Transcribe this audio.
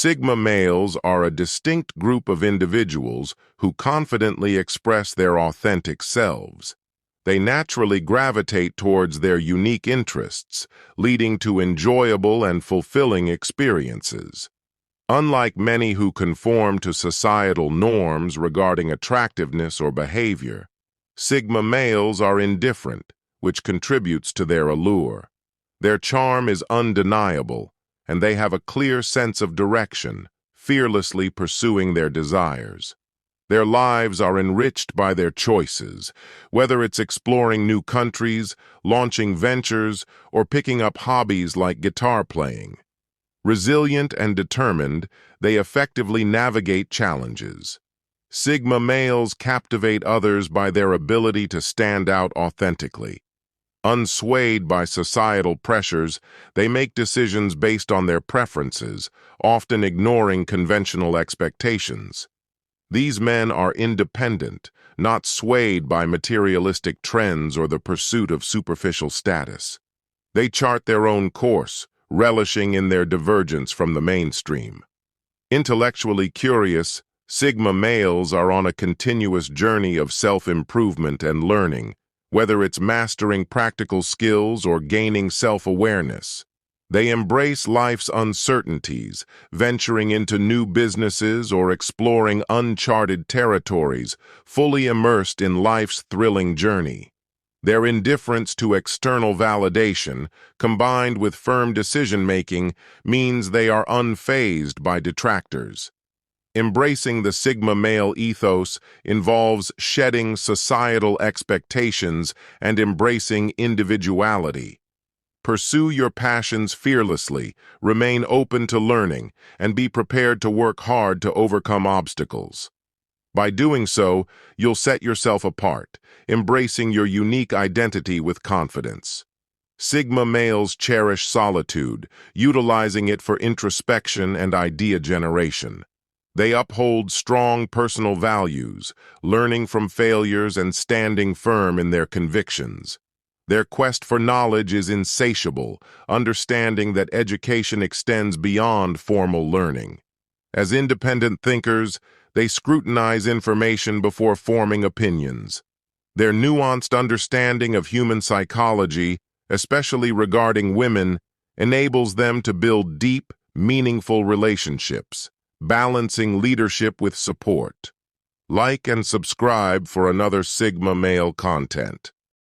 Sigma males are a distinct group of individuals who confidently express their authentic selves. They naturally gravitate towards their unique interests, leading to enjoyable and fulfilling experiences. Unlike many who conform to societal norms regarding attractiveness or behavior, Sigma males are indifferent, which contributes to their allure. Their charm is undeniable, and they have a clear sense of direction, fearlessly pursuing their desires. Their lives are enriched by their choices, whether it's exploring new countries, launching ventures, or picking up hobbies like guitar playing. Resilient and determined, they effectively navigate challenges. Sigma males captivate others by their ability to stand out authentically. Unswayed by societal pressures, they make decisions based on their preferences, often ignoring conventional expectations. These men are independent, not swayed by materialistic trends or the pursuit of superficial status. They chart their own course, relishing in their divergence from the mainstream. Intellectually curious, Sigma males are on a continuous journey of self-improvement and learning, whether it's mastering practical skills or gaining self-awareness. They embrace life's uncertainties, venturing into new businesses or exploring uncharted territories, fully immersed in life's thrilling journey. Their indifference to external validation, combined with firm decision-making, means they are unfazed by detractors. Embracing the Sigma male ethos involves shedding societal expectations and embracing individuality. Pursue your passions fearlessly, remain open to learning, and be prepared to work hard to overcome obstacles. By doing so, you'll set yourself apart, embracing your unique identity with confidence. Sigma males cherish solitude, utilizing it for introspection and idea generation. They uphold strong personal values, learning from failures and standing firm in their convictions. Their quest for knowledge is insatiable, understanding that education extends beyond formal learning. As independent thinkers, they scrutinize information before forming opinions. Their nuanced understanding of human psychology, especially regarding women, enables them to build deep, meaningful relationships, balancing leadership with support. Like and subscribe for another Sigma male content.